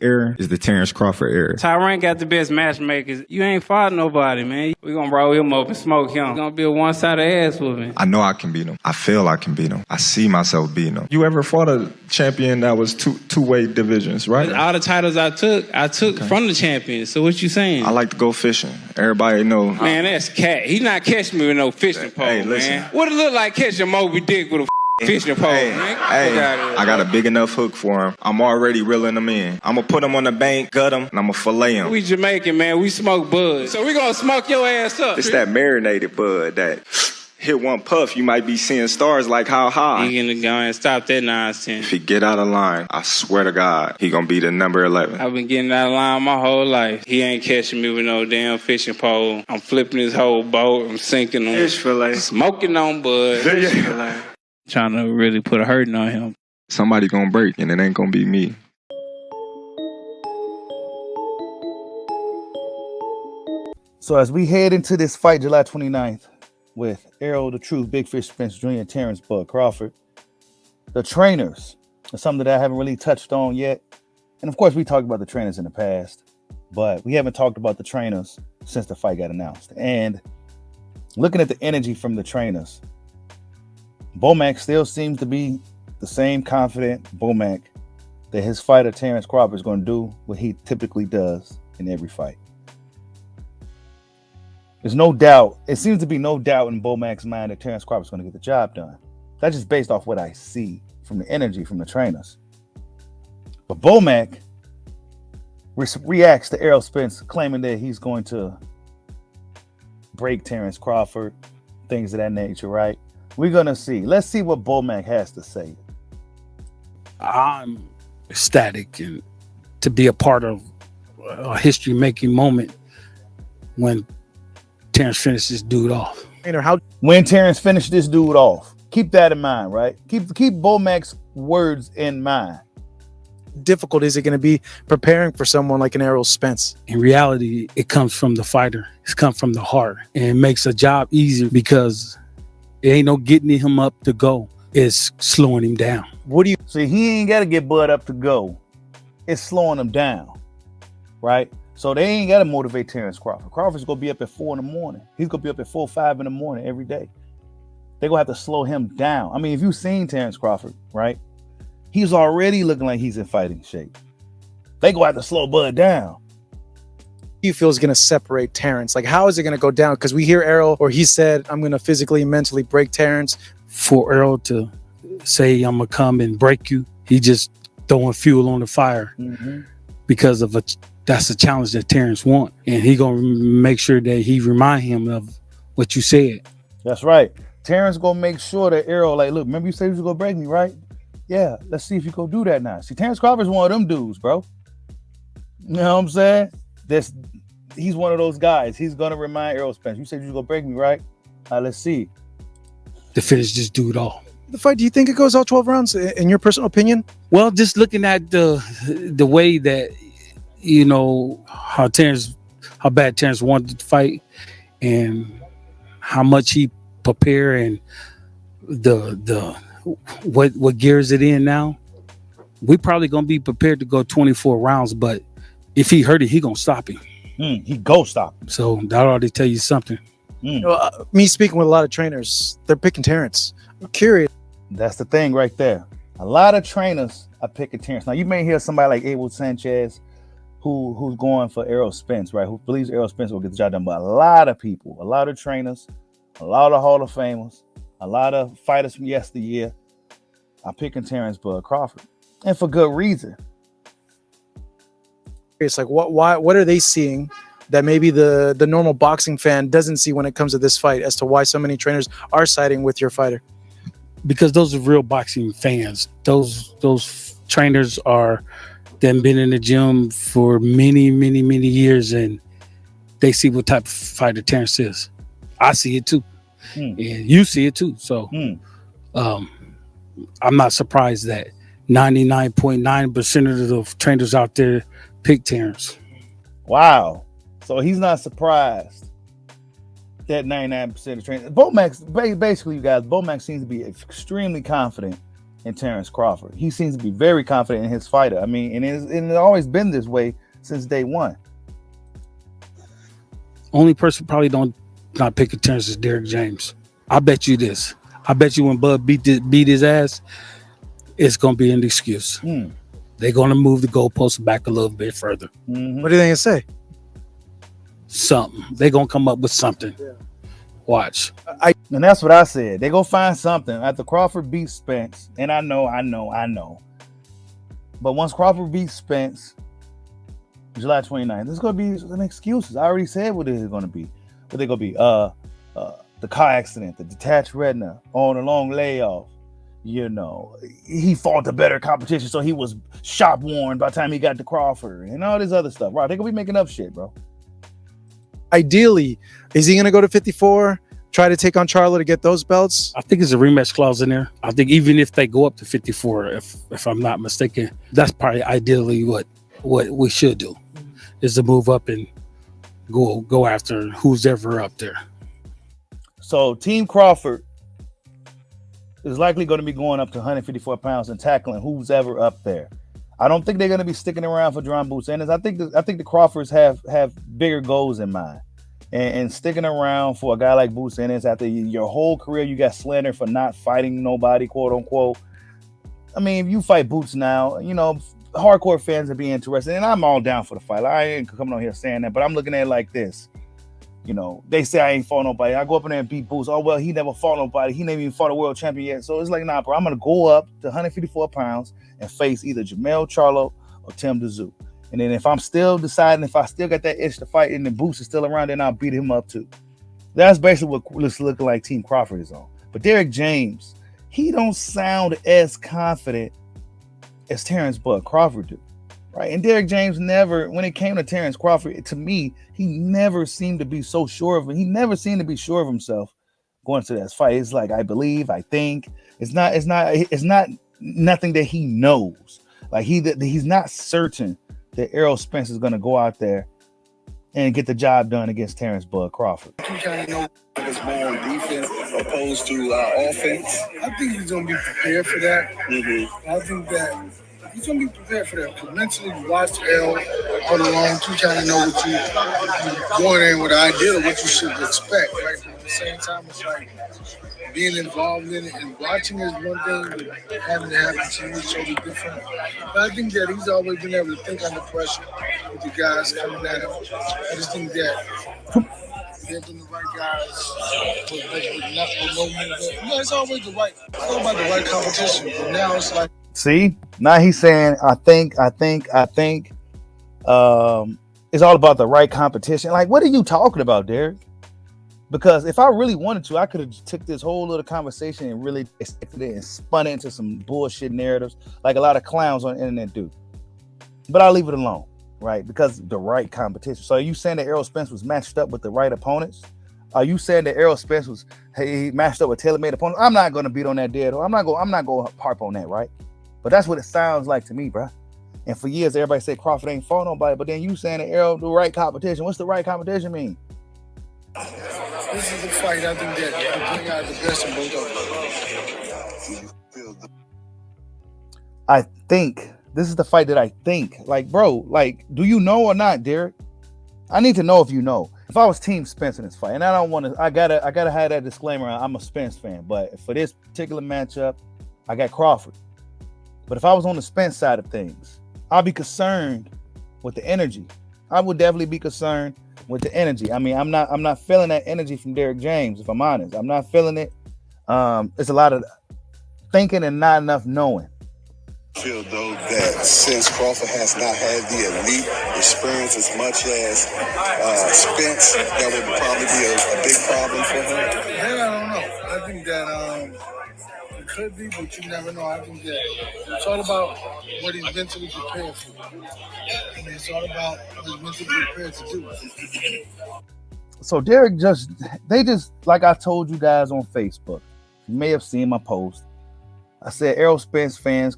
era is the Terence Crawford era. Tyrann got the best matchmakers. You ain't fought nobody, man. We gonna roll him up and smoke him. It's gonna be a one-sided ass whooping. I know I can beat him. I feel I can beat him. I see myself beating him. You ever fought a champion that was two-way divisions, right? All the titles I took from the champion. So what you saying? I like to go fishing. Everybody know. Man, that's cat. He not catching me with no fishing pole, hey, listen. man. What it look like catching Moby Dick with a fishing pole, man? I got a big enough hook for him. I'm already reeling him in. I'm gonna put him on the bank, gut him, and I'm gonna fillet him. We Jamaican, man. We smoke bud. So we gonna smoke your ass up. It's that marinated bud that hit one puff, you might be seeing stars like how high. He gonna go and stop that nonsense. If he get out of line, I swear to God, he gonna be the number 11. I've been getting out of line my whole life. He ain't catching me with no damn fishing pole. I'm flipping his whole boat. I'm sinking him. Fish fillet. Smoking on bud. Fish fillet. Trying to really put a hurting on him. Somebody gonna break, and it ain't gonna be me. So as we head into this fight July 29th with Errol the Truth, Big Fish Spence Jr., and Terence Bud Crawford, the trainers are something that I haven't really touched on yet. And of course, we talked about the trainers in the past, but we haven't talked about the trainers since the fight got announced. And looking at the energy from the trainers, Bomac still seems to be the same confident Bomac that his fighter Terence Crawford is going to do what he typically does in every fight. There's no doubt. It seems to be no doubt in Bomac's mind that Terence Crawford is going to get the job done. That's just based off what I see from the energy from the trainers. But Bomac reacts to Errol Spence claiming that he's going to break Terence Crawford, things of that nature, right? We're going to see. Let's see what Bomac has to say. I'm ecstatic and to be a part of a history-making moment when Terence finished this dude off. When Terence finished this dude off, keep that in mind, right? Keep Bomac's words in mind. Difficult is it going to be preparing for someone like an Errol Spence? In reality, it comes from the fighter. It's come from the heart, and it makes a job easier because it ain't no getting him up to go. It's slowing him down. What do you see? He ain't got to get Bud up to go. It's slowing him down, right? So they ain't got to motivate Terence Crawford. Crawford's going to be up at 4 in the morning. He's going to be up at 4, 5 in the morning every day. They're going to have to slow him down. I mean, if you've seen Terence Crawford, right? He's already looking like he's in fighting shape. They're going to have to slow Bud down. You feel is going to separate Terence? Like, how is it going to go down? Because we hear Errol, or he said, I'm going to physically and mentally break Terence. For Errol to say, I'm going to come and break you, he just throwing fuel on the fire because of that's a challenge that Terence want. And he going to make sure that he remind him of what you said. That's right. Terence going to make sure that Errol, like, look, remember you said you was going to break me, right? Yeah, let's see if you go do that now. See, Terence Crawford's one of them dudes, bro. You know what I'm saying? He's one of those guys. He's going to remind Errol Spence, you said you was going to break me, right? Let's see. To finish this dude off. The fight, do you think it goes all 12 rounds, in your personal opinion? Well, just looking at the way that, you know, how bad Terence wanted to fight and how much he prepared and what gears it in now, we probably gonna be prepared to go 24 rounds, but if he hurt it, he gonna stop him. He go stop him. So that already tell you something. Me speaking with a lot of trainers, they're picking Terence. I'm curious. That's the thing right there. A lot of trainers are picking Terence. Now, you may hear somebody like Abel Sanchez who's going for Errol Spence, right? Who believes Errol Spence will get the job done. But a lot of people, a lot of trainers, a lot of Hall of Famers, a lot of fighters from yesteryear are picking Terence Bud Crawford. And for good reason. It's like, what are they seeing that maybe the normal boxing fan doesn't see when it comes to this fight as to why so many trainers are siding with your fighter? Because those are real boxing fans. Those trainers are them been in the gym for many years, and they see what type of fighter Terence is. I see it too, and you see it too. So I'm not surprised that 99.9% of the trainers out there pick Terence. Wow. So he's not surprised that 99% of trainers. Bomac, basically, you guys, Bomac seems to be extremely confident in Terence Crawford. He seems to be very confident in his fighter. I mean, and it's always been this way since day one. Only person probably don't not pick a Terence is Derrick James. I bet you this. I bet you when Bud beat his ass, it's gonna be an excuse. They're gonna move the goalposts back a little bit further. Mm-hmm. What do you think it say? Something. They're gonna come up with something. Yeah. Watch. And that's what I said. They go find something after Crawford beats Spence. And I know. But once Crawford beats Spence, July 29th, there's gonna be some excuses. I already said what it is gonna be. What they gonna be? The car accident, the detached retina on a long layoff. You know, he fought the better competition, so he was shop worn by the time he got to Crawford and all this other stuff. Right? They gonna be making up shit, bro. Ideally, is he gonna go to 54? Try to take on Charlo to get those belts? I think there's a rematch clause in there. I think even if they go up to 54, if I'm not mistaken, that's probably ideally what we should do, is to move up and go after who's ever up there. So Team Crawford is likely going to be going up to 154 pounds and tackling who's ever up there. I don't think they're going to be sticking around for John Boots Ennis. I think the Crawfords have bigger goals in mind. And sticking around for a guy like Boots Ennis after your whole career, you got slandered for not fighting nobody, quote unquote. I mean, if you fight Boots now, you know, hardcore fans will be interested. And I'm all down for the fight. I ain't coming on here saying that, but I'm looking at it like this. You know, they say I ain't fought nobody. I go up in there and beat Boots. Oh, well, he never fought nobody. He never even fought a world champion yet. So it's like, nah, bro, I'm going to go up to 154 pounds and face either Jamel Charlo or Tim Tszyu. And then if I'm still deciding, if I still got that itch to fight and the Boots is still around, then I'll beat him up too. That's basically what it's looking like Team Crawford is on. But Derrick James, he don't sound as confident as Terence Bud Crawford do. Right. And Derrick James never, when it came to Terence Crawford, to me, he never seemed to be so sure of him. He never seemed to be sure of himself going to that fight. It's like, I believe, I think. It's not nothing that he knows. Like he's not certain that Errol Spence is going to go out there and get the job done against Terence Bud Crawford. You kind of know it's more on defense opposed to offense. I think he's going to be prepared for that. Mm-hmm. I think that he's going to be prepared for that. Because mentally, you watch Errol all along. You kind of know what you're going in with the idea of what you should expect. Right? But at the same time, it's like being involved in it and watching is one thing, but having it happen to you is totally different. But I think that he's always been able to think under pressure with the guys coming at him. I just think that they've been the right guys with no movement. You know, it's always the right. It's all about the right competition. But now it's like. See, now he's saying, I think. It's all about the right competition. Like, what are you talking about, Derrick? Because if I really wanted to, I could have took this whole little conversation and really dissected it and spun it into some bullshit narratives like a lot of clowns on the internet do. But I'll leave it alone, right? Because the right competition. So are you saying that Errol Spence was matched up with the right opponents? Are you saying that Errol Spence was he matched up with tailor-made opponents? I'm not going to beat on that dead. I'm not going to harp on that, right? But that's what it sounds like to me, bro. And for years, everybody said Crawford ain't fought nobody. But then you saying that Errol the right competition. What's the right competition mean? This is the fight I think that will bring out the best in both of them. I think this is the fight that I think. Like, bro, like, do you know or not, Derrick? I need to know if you know. If I was Team Spence in this fight, and I don't want to, I gotta have that disclaimer. I'm a Spence fan, but for this particular matchup, I got Crawford. But if I was on the Spence side of things, I'd be concerned with the energy. I would definitely be concerned with the energy. I mean, I'm not feeling that energy from Derrick James, if I'm honest. I'm not feeling it. It's a lot of thinking and not enough knowing. I feel though that since Crawford has not had the elite experience as much as Spence, that would probably be a big problem for him. Yeah, I don't know. I think that it could be, but you never know. I think that it's all about what he's mentally prepared for. I mean, it's all about what he's mentally prepared to do. So Derrick they just, like I told you guys on Facebook, you may have seen my post. I said Errol Spence fans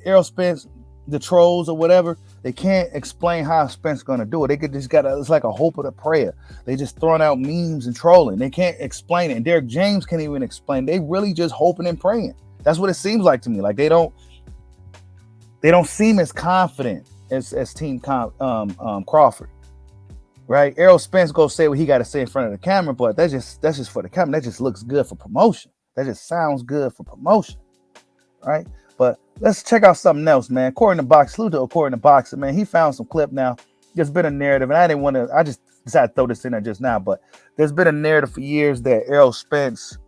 Errol Spence, the trolls or whatever, they can't explain how Spence gonna do it. They could just it's like a hope of the prayer. They just throwing out memes and trolling. They can't explain it. And Derrick James can't even explain. They really just hoping and praying That's what it seems like to me. Like they don't seem as confident as Team Crawford, right? Errol Spence go say what he got to say in front of the camera, but that's just for the camera. That just looks good for promotion. That just sounds good for promotion, right? But let's check out something else, man. According to Boxer, man, he found some clip now. There's been a narrative, and I just decided to throw this in there just now, but there's been a narrative for years that Errol Spence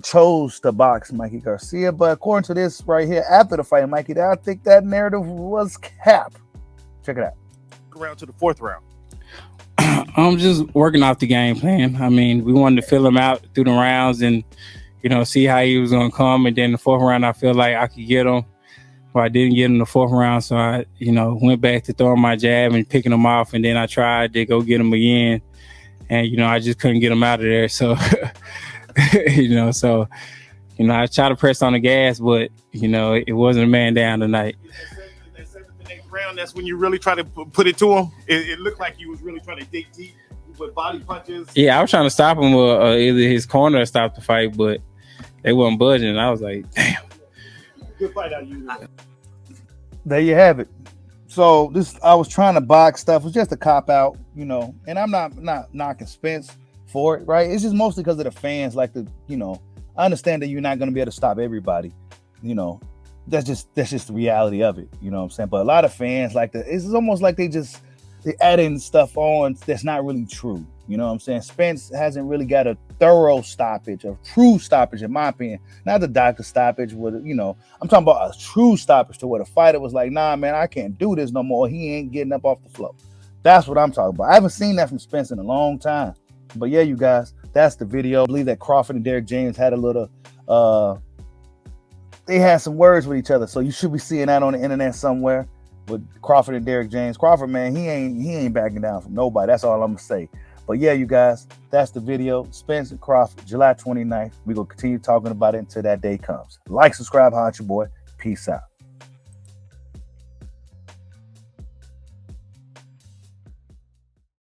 chose to box Mikey Garcia, but according to this right here, after the fight, Mikey, I think that narrative was cap. Check it out. Around to the 4th round. I'm just working off the game plan. I mean, we wanted to fill him out through the rounds and, see how he was going to come. And then the 4th round, I feel like I could get him. But I didn't get him the 4th round. So I, went back to throwing my jab and picking him off. And then I tried to go get him again. And, I just couldn't get him out of there. So, I tried to press on the gas, but, it wasn't a man down tonight. That 7th and 8th round, that's when you really try to put it to him. It looked like you was really trying to dig deep with body punches. Yeah, I was trying to stop him with either his corner or stop the fight, but they wasn't budging. I was like, damn. Good fight out of you. There you have it. So I was trying to box stuff. It was just a cop out, and I'm not knocking Spence for it, right? It's just mostly because of the fans. Like I understand that you're not going to be able to stop everybody, That's just the reality of it, you know what I'm saying? But a lot of fans it's almost like they add in stuff on that's not really true, you know what I'm saying? Spence hasn't really got a thorough stoppage, a true stoppage, in my opinion. Not the doctor stoppage with, I'm talking about a true stoppage to where the fighter was like, nah, man, I can't do this no more. He ain't getting up off the floor. That's what I'm talking about. I haven't seen that from Spence in a long time. But yeah, you guys, that's the video. I believe that Crawford and Derrick James had a little, they had some words with each other. So you should be seeing that on the internet somewhere with Crawford and Derrick James. Crawford, man, he ain't backing down from nobody. That's all I'm gonna say. But yeah, you guys, that's the video. Spence and Crawford, July 29th. We're gonna continue talking about it until that day comes. Like, subscribe, holla at your boy. Peace out.